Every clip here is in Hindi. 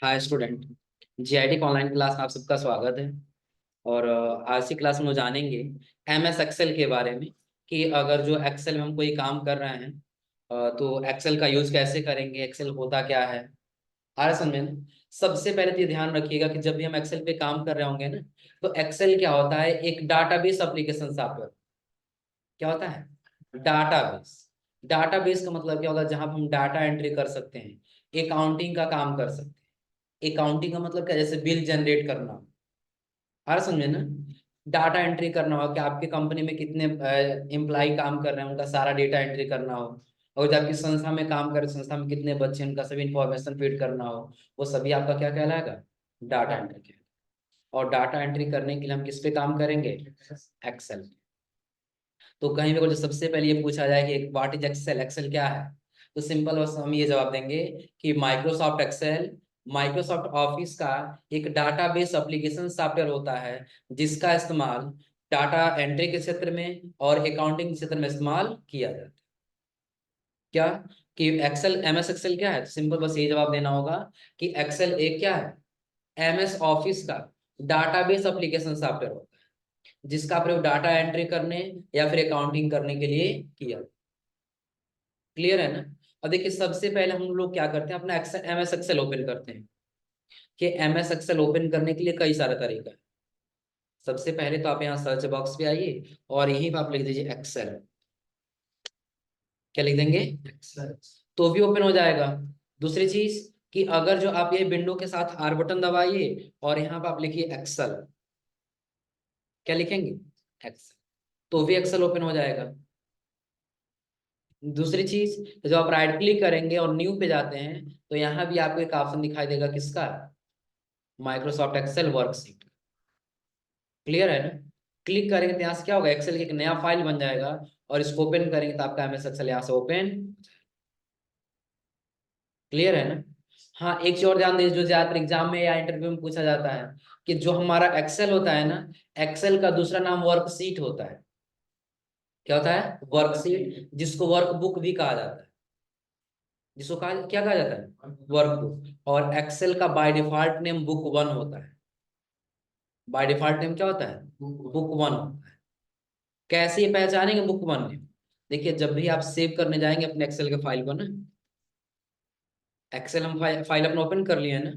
हाय स्टूडेंट। जीआईटी ऑनलाइन क्लास में आप सबका स्वागत है। और आज की क्लास में हम जानेंगे एमएस एक्सेल के बारे में कि अगर जो एक्सेल में हम कोई काम कर रहे हैं तो एक्सेल का यूज कैसे करेंगे, एक्सेल होता क्या है। आ रहा समझ में ना? सबसे पहले तो ये ध्यान रखिएगा कि जब भी हम एक्सेल पे काम कर रहे होंगे ना, तो एक्सेल क्या होता है, एक डाटाबेस एप्लीकेशन सॉफ्टवेयर। क्या होता है? डाटाबेस। डाटाबेस का मतलब क्या होता है, जहां पर हम डाटा एंट्री कर सकते हैं, अकाउंटिंग का काम कर सकते हैं। अकाउंटिंग का मतलब क्या, जैसे बिल जनरेट करना। हर समझे ना? डाटा एंट्री करना हो कि आपकी कंपनी में कितने एम्प्लॉय काम कर रहे हैं, उनका सारा डेटा एंट्री करना हो। और जब आपकी संस्था में काम कर रहे संस्था में कितने बच्चे हैं, उनका सभी इंफॉर्मेशन फीड करना हो, वो सभी आपका क्या कहलाएगा? Data entry. और डाटा एंट्री करने के लिए हम किस पे काम करेंगे? एक्सेल। तो कहीं भी कुछ सबसे पहले ये पूछा जाए कि व्हाट इज एक्सेल, एक्सेल क्या है, तो सिंपल बस हम ये जवाब देंगे कि माइक्रोसॉफ्ट एक्सेल माइक्रोसॉफ्ट ऑफिस का एक डाटाबेस एप्लीकेशन सॉफ्टवेयर होता है, जिसका इस्तेमाल डाटा एंट्री के क्षेत्र में और अकाउंटिंग के क्षेत्र में इस्तेमाल किया जाता है। क्या कि एक्सेल एमएस एक्सेल क्या है, तो सिंपल बस ये जवाब देना होगा कि एक्सेल एक क्या है, एमएस ऑफिस का डाटाबेस एप्लीकेशन सॉफ्टवेयर होता है, जिसका प्रयोग डाटा एंट्री करने या फिर अकाउंटिंग करने के लिए किया। क्लियर है ना? अब देखिए, सबसे पहले हम लोग क्या करते हैं, अपना एक्सेल एमएस एक्सेल ओपन करते हैं। कि एमएस एक्सेल ओपन करने के लिए कई सारे तरीका है। सबसे पहले तो आप यहाँ सर्च बॉक्स पे आइए और यहीं पे आप लिख दीजिए एक्सेल। क्या लिख देंगे? एक्सेल। तो भी ओपन हो जाएगा। दूसरी चीज कि अगर जो आप ये विंडो के साथ आर बटन दबाइए और यहाँ पे आप लिखिए एक्सेल। क्या लिखेंगे? एक्सेल। तो भी एक्सेल ओपन हो जाएगा। दूसरी चीज, जब आप राइट क्लिक करेंगे और न्यू पे जाते हैं, तो यहाँ भी आपको एक ऑप्शन दिखाई देगा, किसका? Microsoft Excel worksheet. क्लियर है ना? क्लिक करेंगे तो यहाँ से क्या होगा, एक्सेल की एक नया फाइल बन जाएगा। और इसको ओपन करेंगे तो आपका एमएस एक्सेल यहाँ से ओपन। क्लियर है ना? हाँ, एक चीज और ध्यान दीजिए, जो ज्यादातर एग्जाम में या इंटरव्यू में पूछा जाता है, कि जो हमारा एक्सेल होता है ना, एक्सेल का दूसरा नाम वर्कशीट होता है। क्या होता है? वर्कशीट, जिसको वर्कबुक भी कहा जाता है। जिसको कहा क्या कहा जाता है? वर्कबुक। और एक्सेल का by default name book one होता है। बाय डिफॉल्ट नेम क्या होता है? बुक वन होता है। कैसे ये पहचानेंगे बुक वन नेम? देखिए, जब भी आप सेव करने जाएंगे अपने एक्सेल के फाइल को ना, एक्सेल हम फाइल अपना ओपन कर लिए है ना,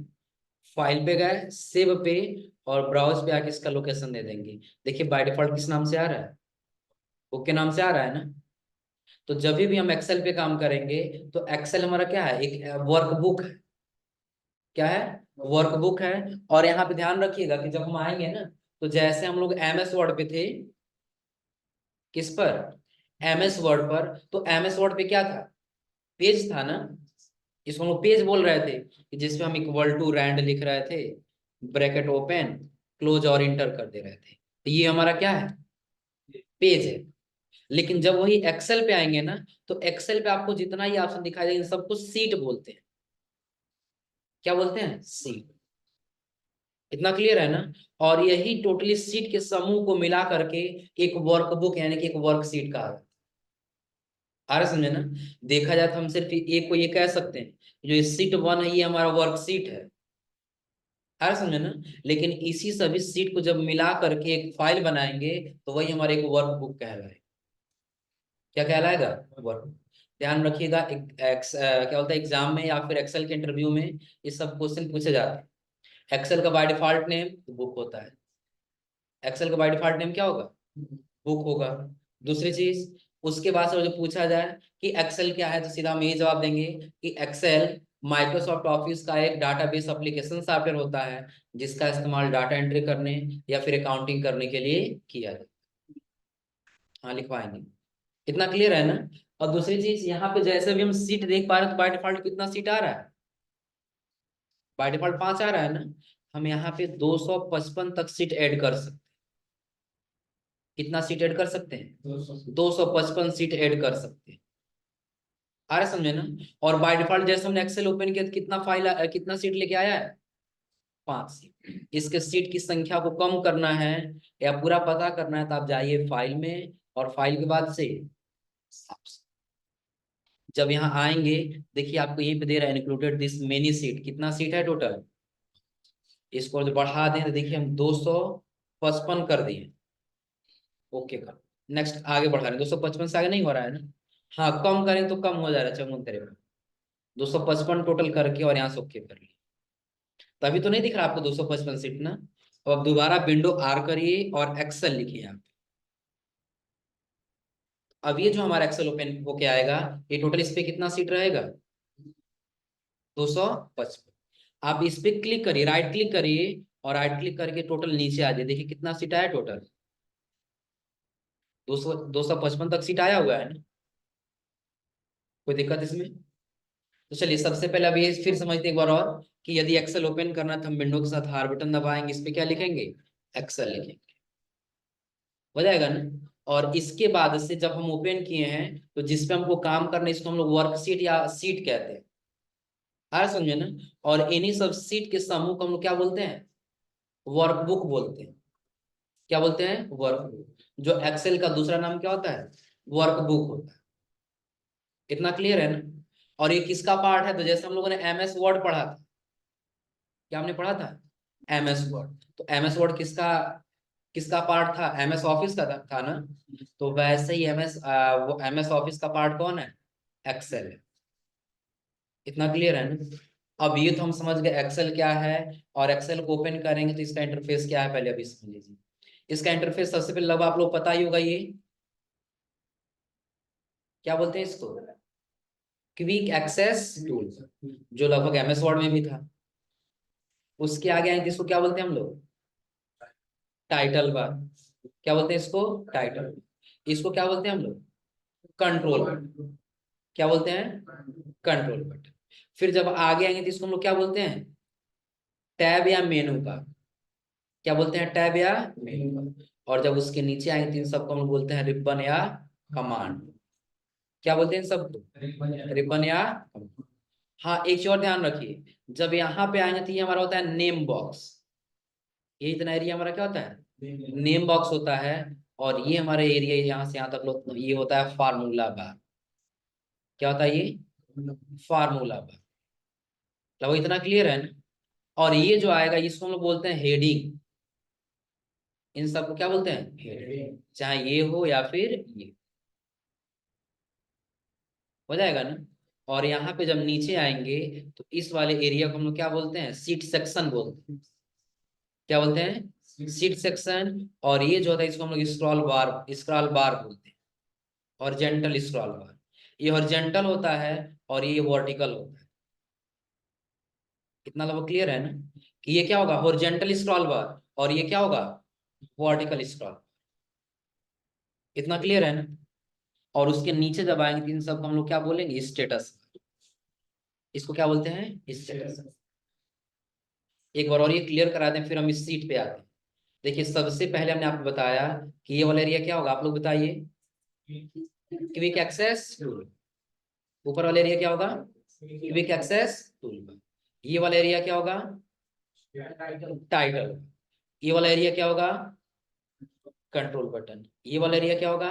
फाइल पे गए, सेव पे, और ब्राउज पे आके इसका लोकेशन दे देंगे। देखिए बाय डिफॉल्ट किस नाम से आ रहा है? बुक के नाम से आ रहा है ना। तो जब भी हम एक्सेल पे काम करेंगे, तो एक्सेल हमारा क्या है, एक वर्कबुक है। क्या है? वर्कबुक है। और यहाँ पे ध्यान रखिएगा कि जब हम आएंगे ना, तो जैसे हम लोग एमएस वर्ड पे थे, किस पर? एमएस वर्ड पर। तो एमएस वर्ड पे क्या था? पेज था ना। इसको हम लोग पेज बोल रहे थे, कि जिसपे हम इक्वल टू रैंड लिख रहे थे, ब्रैकेट ओपन, क्लोज और इंटर कर दे रहे थे। तो ये हमारा क्या है? पेज है। लेकिन जब वही एक्सेल पे आएंगे ना, तो एक्सेल पे आपको जितना ही ऑप्शन दिखाई देंगे, सबको सीट बोलते हैं। क्या बोलते हैं? सीट। इतना क्लियर है ना? और यही टोटली सीट के समूह को मिला करके एक वर्कबुक यानी कि एक वर्कशीट कहा जाता है। आ रहा समझे ना? देखा जाए तो हम सिर्फ एक को ये कह सकते हैं, जो ये सीट वन है, ये हमारा वर्कशीट है। आ रहा समझे ना? लेकिन इसी सभी सीट को जब मिला करके एक फाइल बनाएंगे, तो वही हमारे एक वर्कबुक कहलाएगा। क्या कहलाएगा? वर्क। ध्यान रखिएगा, क्या बोलते हैं, एग्जाम में या फिर एक्सेल के इंटरव्यू में ये सब क्वेश्चन पूछे जाते हैं। एक्सेल का बाय डिफॉल्ट नेम बुक होता है। एक्सेल का बाय डिफॉल्ट नेम क्या होगा? बुक होगा। दूसरी चीज, उसके बाद से जो पूछा जाए कि एक्सेल क्या है, तो सीधा हम ये जवाब देंगे कि एक्सेल माइक्रोसॉफ्ट ऑफिस का एक डाटाबेस एप्लीकेशन सॉफ्टवेयर होता है, जिसका इस्तेमाल डाटा एंट्री करने या फिर अकाउंटिंग करने के लिए किया जाए। हाँ, लिखवाएंगे। इतना क्लियर है ना? और दूसरी चीज, यहाँ पे जैसे भी हम सीट देख पा रहे हैं, तो बाय डिफॉल्ट कितना सीट आ रहा है? बाय डिफॉल्ट 5 आ रहा है ना। हम यहाँ पे 255 तक सीट ऐड कर सकते हैं। कितना सीट ऐड कर सकते हैं? 255 सीट ऐड कर सकते हैं। आ रहा है समझे ना? और बाय डिफॉल्ट जैसे हमने एक्सेल ओपन किया, तो कितना कितना सीट लेके आया है? 5 सीट। इसके सीट की संख्या को कम करना है या पूरा पता करना है, तो आप जाइए फाइल में, और फाइल के बाद से जब यहाँ आएंगे, देखिए आपको यहीं पे दे रहा है इंक्लूडेड दिस मेनी सीट। कितना सीट है टोटल? इसको जो बढ़ा दें तो देखिए हम 255 कर दिए। ओके कर, नेक्स्ट आगे बढ़ा रहे हैं, 255 से आगे नहीं हो रहा है ना। हाँ कम करें तो कम हो जा रहा है, 54 255 टोटल करके और यहाँ से ओके कर लिया। तभी तो नहीं दिख रहा आपको 255 सीट ना। तो अब दोबारा विंडो आर करिए और एक्सेल लिखिए आप। अब ये जो हमारा एक्सेल ओपन होके आएगा, ये टोटल इस पे कितना सीट रहेगा, 255। आप इस पे क्लिक करिए, राइट क्लिक करिए और राइट क्लिक करके टोटल नीचे आ जाए, देखिए कितना सीट आया टोटल, 255 तक सीट आया हुआ है ना। कोई दिक्कत इसमें? तो चलिए सबसे पहले अभी फिर समझते एक बार और कि यदि एक्सेल ओपन करना है तो हम विंडो के साथ R बटन दबाएंगे, इस पे क्या लिखेंगे, एक्सेल लिखेंगे, हो जाएगा ना। और इसके बाद से जब हम ओपन किए हैं तो जिसपे हमको काम करना है इसको हम लोग वर्कशीट या सीट कहते हैं, आ समझे ना। और इन्हीं सब सीट के समूह को हम लोग क्या बोलते हैं, वर्कबुक बोलते हैं। क्या बोलते हैं, वर्कबुक। जो एक्सेल का दूसरा नाम क्या होता है, वर्कबुक होता है। इतना क्लियर है ना। और ये किसका पार्ट है, तो जैसे हम लोगों ने MS वर्ड पढ़ा था, क्या हमने पढ़ा था, MS वर्ड। तो MS वर्ड किसका किसका पार्ट था, MS ऑफिस का था ना। तो वैसे ही वो MS ऑफिस का पार्ट कौन है, एक्सेल है। इतना क्लियर है ना। अब ये तो हम समझ गए एक्सेल क्या है, और एक्सेल को ओपन करेंगे तो इसका इंटरफेस क्या है, पहले अभी समझ लीजिए। इसका इंटरफेस सबसे पहले लगभग आप लोग पता ही होगा, ये क्या बोलते हैं इसको, क्विक एक्सेस टूल, जो लगभग MS वर्ड में भी था। उसके आगे आएंगे इसको क्या बोलते हैं हम लोग, टाइटल बार। क्या बोलते हैं इसको, टाइटल। इसको क्या बोलते हैं हम लोग, कंट्रोल। क्या बोलते हैं, कंट्रोल बटन। फिर जब आगे आएंगे तो इसको हम लोग क्या बोलते हैं, टैब या मेनू का। क्या बोलते हैं, टैब या मेनू का। और जब उसके नीचे आएंगे तो इन सबको हम लोग बोलते हैं रिबन या कमांड। क्या बोलते हैं इन सब, रिबन या command। हाँ एक चीज और ध्यान रखिए, जब यहाँ पे आएंगे तो ये हमारा होता है नेम बॉक्स। ये इतना एरिया हमारा क्या होता है, नेम बॉक्स होता है। और ये हमारे एरिया यहाँ से यहाँ तक लोग, ये होता है फार्मूला बार। क्या होता है ये, फार्मूला बार। तो इतना क्लियर है ना। और ये जो आएगा इसको हम लोग बोलते हैं हेडिंग। इन सबको क्या बोलते हैं, हेडिंग। चाहे ये हो या फिर ये, हो जाएगा ना। और यहाँ पे जब नीचे आएंगे तो इस वाले एरिया को हम लोग क्या बोलते हैं, सीट सेक्शन बोलते हैं। क्या बोलते हैं, सीट सेक्शन। और ये जो होता है इसको हम लोग स्क्रॉल बार बोलते हैं, हॉरिजॉन्टल स्क्रॉल बार। ये हॉरिजॉन्टल होता है और ये वर्टिकल होता है। कितना लोग क्लियर है ना, कि ये क्या होगा, हॉरिजॉन्टल स्क्रॉल बार, और ये क्या होगा, वर्टिकल स्क्रॉल। इतना क्लियर है ना। और उसके नीचे जब आएंगे तो इन सबको हम लोग क्या बोलेंगे, स्टेटस। इसको क्या बोलते हैं, स्टेटस। एक बार और ये क्लियर करा दें फिर हम इस सीट पे आते हैं। देखिए सबसे पहले हमने आपको बताया कि ये वाला एरिया क्या होगा, आप लोग बताइए, क्विक एक्सेस टूल। ऊपर वाला एरिया क्या होगा, क्विक एक्सेस टूल। ये वाला एरिया क्या होगा, टाइटल। ये वाला एरिया क्या होगा, कंट्रोल बटन। ये वाला एरिया क्या होगा,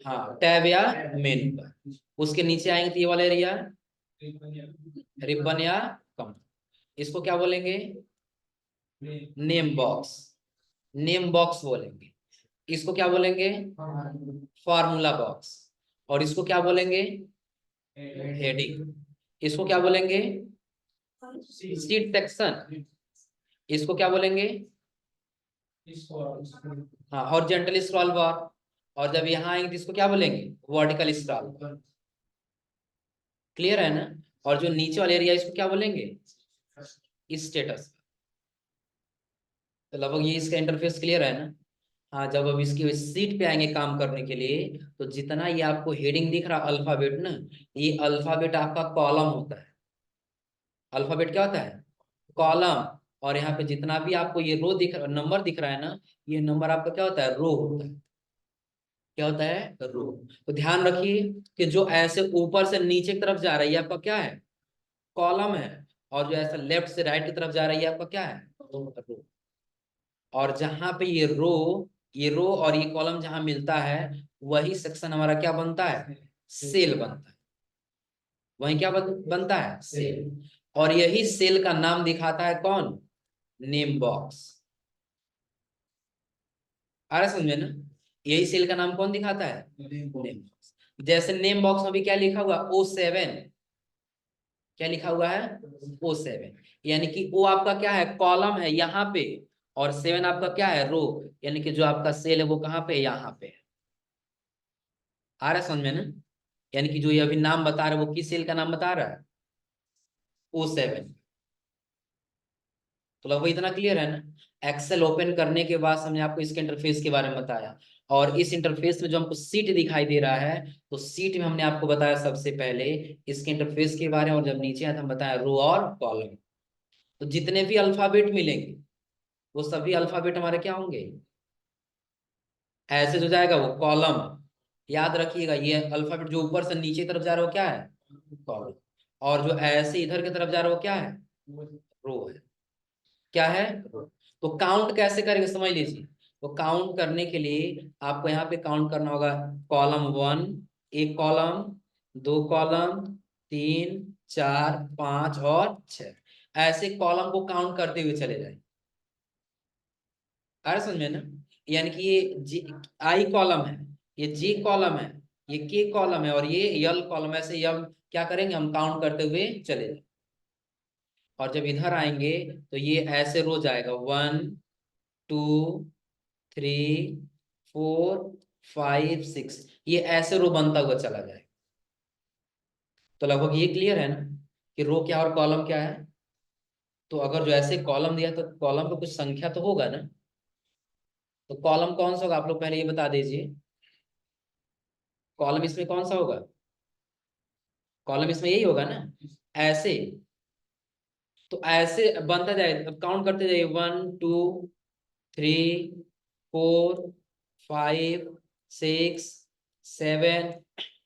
हाँ टैब या मेनू का। उसके नीचे आएंगे तो ये वाला एरिया रिबन या कम। इसको क्या बोलेंगे, नेम बॉक्स। नेम बॉक्स बोलेंगे। इसको क्या बोलेंगे, फार्मूला बॉक्स। और इसको क्या बोलेंगे, हेडिंग। इसको क्या बोलेंगे, सीट सेक्शन। इसको क्या बोलेंगे, हाँ हॉरिजॉन्टल स्क्रॉल बार। और जब यहाँ आएंगे तो इसको क्या बोलेंगे, वर्टिकल स्क्रॉल बार। क्लियर है ना। और जो नीचे वाला एरिया इसको क्या बोलेंगे, स्टेटस। तो लगभग ये इसका इंटरफेस क्लियर है ना। हाँ जब अब इसकी सीट पे आएंगे काम करने के लिए, तो जितना ये आपको हेडिंग दिख रहा अल्फाबेट ना, ये अल्फाबेट आपका कॉलम होता है। अल्फाबेट क्या होता है, कॉलम। और यहाँ पे जितना भी आपको ये रो दिख नंबर दिख रहा है ना, ये नंबर आपका क्या होता है, रो होता है। क्या होता है, रो। तो ध्यान रखिए कि जो ऐसे ऊपर से नीचे की तरफ जा रहा है ये आपका क्या है, कॉलम है। और जो ऐसा लेफ्ट से राइट की तरफ जा रहा है ये आपका क्या है, रो। और जहां पे ये रो और ये कॉलम जहां मिलता है, वही सेक्शन हमारा क्या बनता है, सेल बनता है। वही क्या बनता है, सेल। और यही सेल का नाम दिखाता है कौन? Name box. आ रहा समझे ना? यही सेल का नाम कौन दिखाता है? Name box. जैसे नेम बॉक्स में भी क्या लिखा हुआ? O7। क्या लिखा हुआ है? O7। यानी कि O आपका क्या है? कॉलम है यहाँ पे। और 7 आपका क्या है? रो। यानी कि जो आपका सेल है वो कहाँ पे? यहाँ पे है। आ रहा है समझ में ना? यानी कि जो ये अभी नाम बता रहा है वो किस सेल का नाम बता रहा है? O7। तो लगभग इतना क्लियर है ना? एक्सेल ओपन करने के बाद हमने आपको इसके इंटरफेस के बारे में बताया। और इस इंटरफेस में जो हमको सीट दिखाई दे रहा है, तो सीट में हमने आपको बताया सबसे पहले इसके इंटरफेस के बारे में। और जब नीचे आया था हम बताया रो और कॉलम। तो जितने भी अल्फाबेट मिलेंगे वो सभी अल्फाबेट हमारे क्या होंगे? ऐसे जो जाएगा वो कॉलम। याद रखिएगा, ये अल्फाबेट जो ऊपर से नीचे तरफ जा रहा है वो क्या है? कॉलम। और जो ऐसे इधर की तरफ जा रहा है वो क्या है? रो है। क्या है? तो काउंट कैसे करेंगे समझ लीजिए। तो काउंट करने के लिए आपको यहाँ पे काउंट करना होगा। कॉलम 1, एक कॉलम, दो कॉलम, 3, 4, 5 और 6। ऐसे कॉलम को काउंट करते हुए चले जाए। अरे समझ में ना? यानी कि ये जी आई कॉलम है, ये जी कॉलम है, ये के कॉलम है और ये यल कॉलम। ऐसे यल क्या करेंगे हम? काउंट करते हुए चले जाए। और जब इधर आएंगे तो ये ऐसे रो जाएगा 1, 2, 3, 4, 5, 6। ये ऐसे रो बनता हुआ चला जाएगा। तो लगभग ये क्लियर है ना कि रो क्या और कॉलम क्या है? तो अगर जो ऐसे कॉलम दिया तो कॉलम पे कुछ संख्या तो होगा ना? तो कॉलम कौन सा होगा आप लोग पहले ये बता दीजिए। कॉलम इसमें कौन सा होगा? कॉलम इसमें यही होगा ना? ऐसे। तो ऐसे बनता जाए, अब काउंट करते जाइए 1, 2, 3, 4, 5, 6, 7,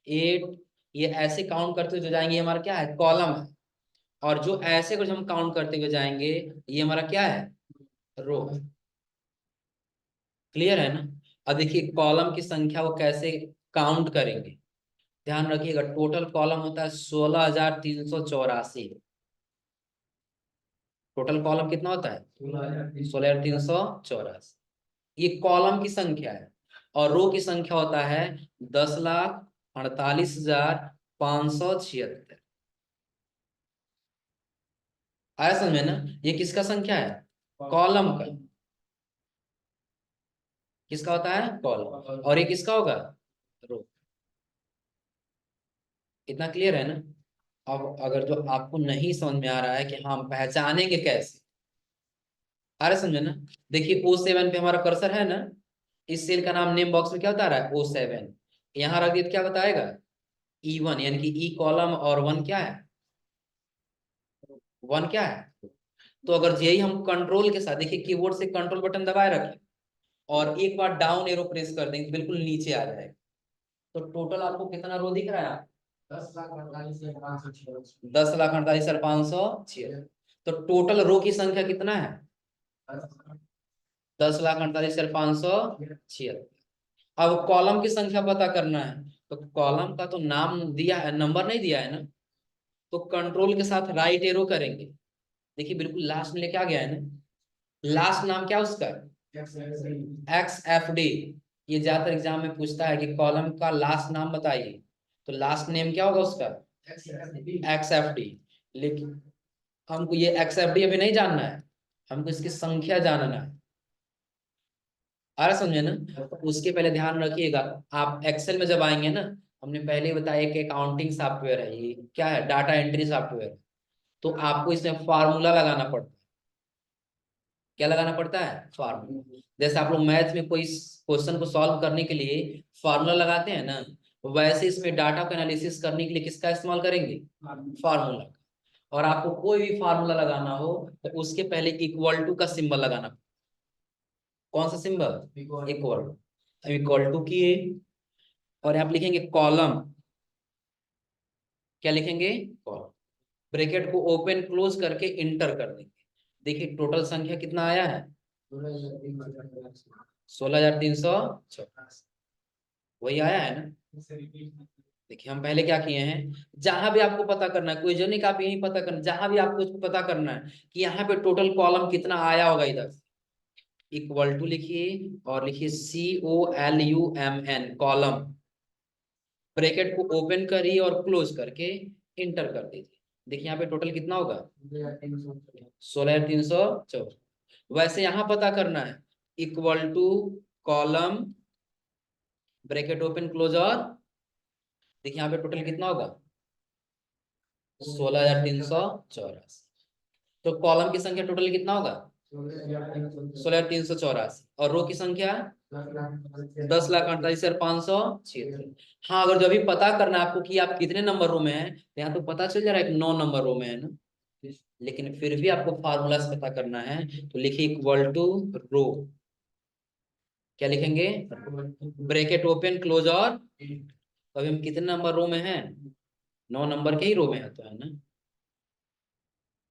8। ये ऐसे काउंट करते हुए जो जाएंगे ये हमारा क्या है? कॉलम है। और जो ऐसे कुछ हम काउंट करते हुए जाएंगे ये हमारा क्या है? रो है। क्लियर है ना? अब देखिए कॉलम की संख्या वो कैसे काउंट करेंगे। ध्यान रखिएगा, टोटल कॉलम होता है 16,384। टोटल कॉलम कितना होता है? 16,384। ये कॉलम की संख्या है। और रो की संख्या होता है 10,48,576। आया समझ में ना? ये किसका संख्या है? कॉलम का। किसका होता है? कॉलम। और ये किसका होगा? रो। इतना क्लियर है ना? अब अगर जो आपको नहीं समझ में आ रहा है कि हम पहचानेंगे कैसे, अरे समझे ना? देखिए O7 पे हमारा कर्सर है ना? इस सेल का नाम नेम बॉक्स में क्या बता रहा है? O7। यहाँ रख दिया तो क्या बताएगा? E1। यानी कि ई कॉलम और 1 क्या है? 1 क्या है? तो अगर यही हम कंट्रोल के साथ देखिए, कीबोर्ड से कंट्रोल बटन दबाए रखें और एक बार डाउन एरो प्रेस कर देंगे तो बिल्कुल नीचे आ जाएगा। तो टोटल आपको कितना रो दिख रहा है? 10,48,506। तो टोटल रो की संख्या कितना है? 10,48,576। अब कॉलम की संख्या पता करना है। तो कॉलम का तो नाम दिया है, नंबर नहीं दिया है ना? तो कंट्रोल के साथ राइट एरो करेंगे। देखिए बिल्कुल लास्ट में लेके आ गया है ना? लास्ट नाम क्या उसका? XFD। ये ज्यादातर एग्जाम में पूछता है कि कॉलम का लास्ट नाम बताइए। तो लास्ट नेम क्या होगा उसका? XFD। लेकिन हमको ये XFD अभी नहीं जानना है, हमको इसकी संख्या जानना है। आ रहा समझे ना? तो उसके पहले ध्यान रखिएगा, आप एक्सेल में जब आएंगे ना, हमने पहले ही बताया कि अकाउंटिंग सॉफ्टवेयर है, ये क्या है? Data entry software. तो आपको इसमें फार्मूला लगाना पड़ता है। क्या लगाना पड़ता है? फार्मूला। जैसे आप लोग मैथ में कोई क्वेश्चन को सॉल्व करने के लिए फार्मूला लगाते हैं ना, वैसे इसमें डाटा को एनालिसिस करने के लिए किसका इस्तेमाल करेंगे? फार्मूला। और आपको कोई भी फार्मूला लगाना हो तो उसके पहले इक्वल टू का सिंबल लगाना। कौन सा सिंबल? इक्वल। इक्वल टू किए और आप लिखेंगे कॉलम। क्या लिखेंगे? कॉलम। ब्रैकेट को ओपन क्लोज करके इंटर कर देंगे। देखिए टोटल संख्या कितना आया है? 16,384। वही आया है ना? देखिए हम पहले क्या किए हैं, जहां भी आपको पता करना है, कोई जर्नी का आप यही पता करना, जहां भी आपको इसको पता करना है कि यहाँ पे टोटल कॉलम कितना आया होगा, इधर इक्वल टू लिखिए और लिखिए COLUMN कॉलम, ब्रैकेट को ओपन करिए और क्लोज करके इंटर कर दीजिए। देखिए यहाँ पे टोटल कितना होगा, 16,314। वैसे यहाँ पता करना है, equal to column, bracket open close, और देखिए यहाँ पे टोटल कितना होगा, 16,384। तो कॉलम की संख्या टोटल कितना होगा, 16,384, और रो की संख्या 10,48,576। हाँ, अगर जो अभी पता करना है आपको कि आप कितने नंबर रो में हैं, तो यहाँ तो पता चल जा रहा है कि 9 नंबर रो में है ना, लेकिन फिर भी आपको फार्मूला से पता करना है, तो लिखिए इक्वल टू रो, क्या लिखेंगे, ब्रैकेट ओपन क्लोज, और तो अभी हम कितने नंबर रो में हैं, 9 नंबर के ही रो में है, तो है ना,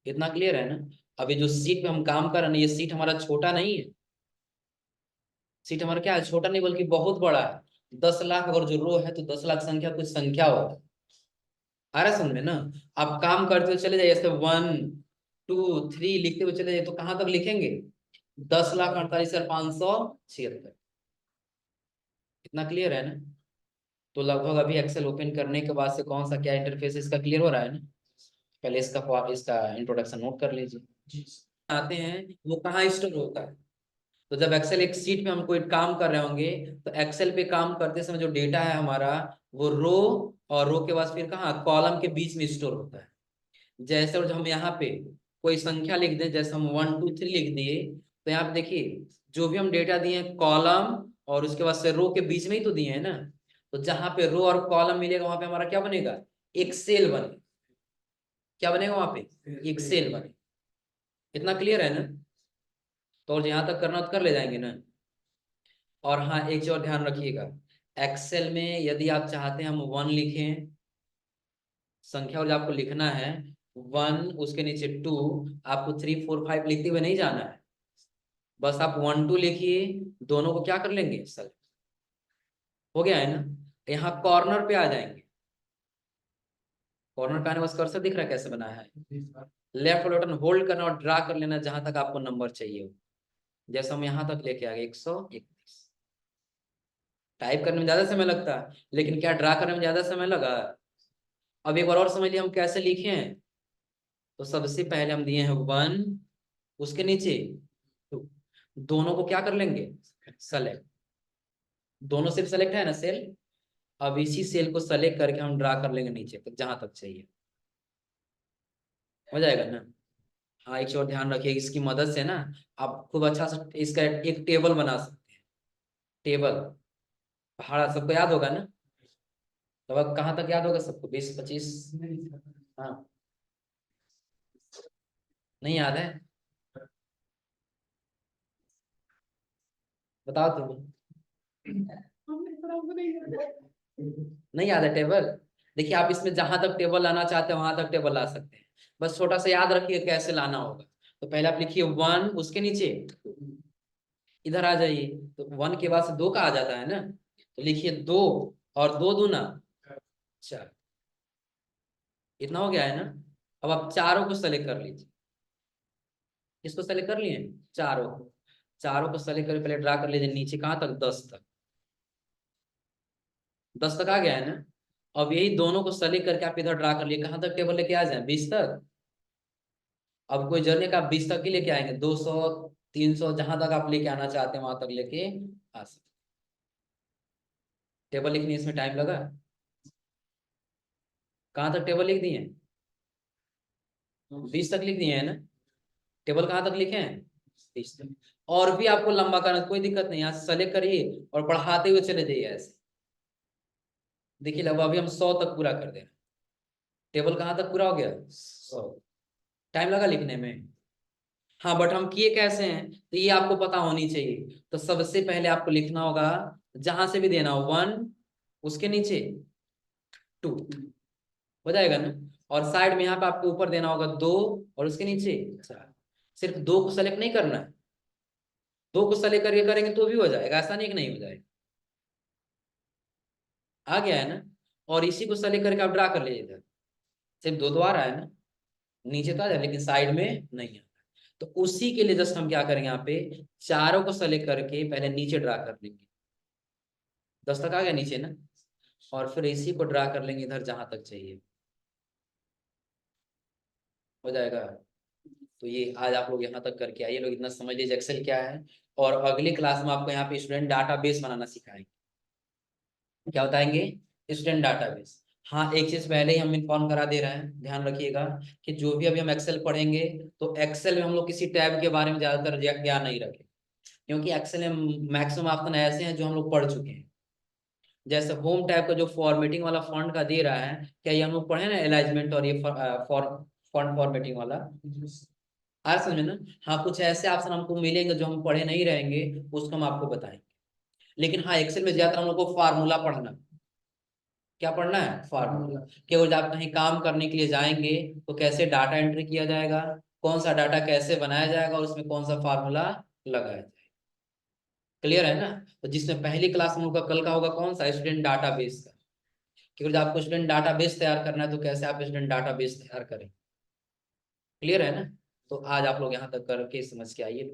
इतना क्लियर है ना। अभी जो सीट पे हम काम कर रहे हैं, ये सीट हमारा छोटा नहीं है, सीट हमारा क्या है, छोटा नहीं बल्कि बहुत बड़ा है। 10 लाख अगर जो रो है, तो 10 लाख संख्या कुछ संख्या होता है, आ रहा है समझ में ना। आप काम करते हुए चले जाइए, जैसे 1 2 3 लिखते हुए चले जाइए, तो कहां तक लिखेंगे, 10,48,576। इतना क्लियर है ना। तो लगभग अभी एक्सेल ओपन करने के बाद से कौन सा क्या इंटरफेस इसका क्लियर हो रहा है ना। पहले इसका इंट्रोडक्शन नोट कर लीजिए। आते हैं वो कहाँ स्टोर होता है, तो जब एक्सेल एक सीट पे हम कोई काम कर रहे होंगे, तो एक्सेल पे काम करते समय जो डेटा है हमारा, वो रो और रो के बाद फिर कहाँ, कॉलम के बीच में स्टोर होता है। जैसे और जब हम यहाँ पे कोई संख्या लिख दें, जैसे हम 1 2 3 लिख दिए, तो यहाँ पे देखिए जो भी हम डेटा दिए कॉलम और उसके बाद से रो के बीच में ही तो दिए हैं ना, तो जहां पे रो और कॉलम मिलेगा वहां पे हमारा क्या बनेगा, एक सेल बनेगा। क्या बनेगा वहां पे, एक सेल बनेगा। इतना क्लियर है ना। तो और यहाँ तक करना तो कर ले जाएंगे ना। और हाँ, एक चीज और ध्यान रखिएगा, एक्सेल में यदि आप चाहते हैं हम 1 लिखें, संख्या और जो आपको लिखना है 1, उसके नीचे 2, आपको 3 4 5 लिखते हुए नहीं जाना है, बस आप 1 2 लिखिए, दोनों को क्या कर लेंगे सर, हो गया है ना। यहाँ कॉर्नर पे आ जाएंगे, कॉर्नर पे आने बस कर्सर दिख रहा है कैसे बनाया है, लेफ्ट बटन होल्ड करना और ड्रा कर लेना जहां तक आपको नंबर चाहिए हो। जैसे हम यहाँ तक लेके आ गए 131। टाइप करने में ज्यादा समय लगता है, लेकिन क्या ड्रा करने में ज्यादा समय लगा। अब एक बार और समझ लिया हम कैसे लिखे हैं। तो सबसे पहले हम दिए हैं 1, उसके नीचे 2, दोनों को क्या कर लेंगे, सेलेक्ट, दोनों सिर्फ सेलेक्ट है ना सेल। अब इसी सेल को सेलेक्ट करके हम ड्रा कर लेंगे नीचे तक जहां तक चाहिए, हो जाएगा ना। हाँ, एक चीज और ध्यान रखिए, इसकी मदद से ना आप खूब अच्छा सा इसका एक टेबल बना सकते हैं। टेबल पहाड़ा सबको याद होगा ना। तो अब कहाँ तक याद होगा सबको, 20 25। हाँ, नहीं याद है, बताओ तुम। नहीं याद है टेबल। देखिए आप इसमें जहां तक टेबल लाना चाहते हैं वहां तक टेबल ला सकते हैं, बस छोटा सा याद रखिए कैसे लाना होगा। तो पहले आप लिखिए 1, उसके नीचे इधर आ जाइए, तो 1 के बाद से 2 का आ जाता है ना, तो लिखिए 2, और 2 दूना 4। इतना हो गया है ना। अब आप चारों को सेलेक्ट कर लीजिए, इसको सेलेक्ट कर लिए, चारों को, चारों को सेलेक्ट कर पहले ड्रा कर लीजिए नीचे कहाँ तक, 10 तक, 10 तक आ गया है ना। अब यही दोनों को सेलेक्ट करके आप इधर ड्रा कर लिए, कहाँ तक टेबल लेके आ जाए, 20 तक। अब कोई जर्नी का आप 20 तक ही लेके आएंगे, 200 300 जहां तक आप लेके आना चाहते हैं वहां तक लेके आ सकते। टेबल लिखने इसमें टाइम लगा, कहाँ तक टेबल लिख दिए, 20 तक लिख दिए है ना। टेबल कहाँ तक लिखे हैं, 20 तक। और भी आपको लंबा करना कोई दिक्कत नहीं, यहाँ सेलेक्ट करिए और बढ़ाते हुए चले जाइए ऐसे। देखिए लगभग अभी हम 100 तक पूरा कर दें। टेबल कहाँ तक पूरा हो गया, 100। टाइम लगा लिखने में। हाँ, बट हम किए कैसे हैं, तो ये आपको पता होनी चाहिए। तो सबसे पहले आपको लिखना होगा, जहां से भी देना हो 1, उसके नीचे 2, हो जाएगा ना। और साइड में यहाँ पे आपको ऊपर देना होगा 2, और उसके नीचे 4। सिर्फ 2 को सेलेक्ट नहीं करना है, 2 को सेलेक्ट करके करेंगे तो भी हो जाएगा, ऐसा नहीं कि नहीं हो जाएगा। आ गया है ना। और इसी को सेलेक्ट करके आप ड्रा कर लीजिए इधर। सिर्फ दो आ रहा है ना, नीचे तो आ जाए लेकिन साइड में नहीं है। तो उसी के लिए जस्ट हम क्या करेंगे, यहाँ पे चारों को सेलेक्ट करके पहले नीचे ड्रा कर लेंगे। 10 तक आ गया नीचे ना, और फिर इसी को ड्रा कर लेंगे इधर जहां तक चाहिए, हो जाएगा। तो ये आज आप लोग यहाँ तक करके आइए, लोग इतना समझ लीजिए एक्सेल क्या है। और अगली क्लास में आपको यहाँ पे स्टूडेंट डाटाबेस बनाना सिखाएंगे। क्या बताएंगे? Student database. हाँ, एक चीज पहले ही हम इन्फॉर्म करा दे रहे हैं, ध्यान रखिएगा कि जो भी अभी हम एक्सेल पढ़ेंगे तो एक्सेल में हम लोग किसी टैब के बारे में ज्यादातर ज्ञान नहीं रखें, क्योंकि एक्सेल में मैक्सिमम ऑप्शन ऐसे हैं जो हम लोग पढ़ चुके हैं। जैसे होम टैब का जो फॉर्मेटिंग वाला फॉन्ट का दे रहा है, क्या ये हम लोग पढ़े ना, अलाइनमेंट और ये फॉन्ट फॉर्मेटिंग वाला, आ समझ में ना। हाँ, कुछ ऐसे ऑप्शन हमको मिलेंगे जो हम पढ़े नहीं रहेंगे, उसको हम आपको बताएंगे। लेकिन हाँ, एक्सेल में ज्यादातर हम लोग को फार्मूला पढ़ना। क्या पढ़ना है? फार्मूला। केवल जब आप कहीं काम करने के लिए जाएंगे तो कैसे डाटा एंट्री किया जाएगा, कौन सा डाटा कैसे बनाया जाएगा और उसमें कौन सा फार्मूला लगाया जाएगा। क्लियर है ना? तो जिसमें पहली क्लास हम लोग का कल का होगा कौन सा, स्टूडेंट डाटाबेस का। क्योंकि जब आपको स्टूडेंट डाटाबेस तैयार करना है तो कैसे आप स्टूडेंट डाटाबेस तैयार करें। क्लियर है ना? तो आज आप लोग यहाँ तक करके समझ के आइए।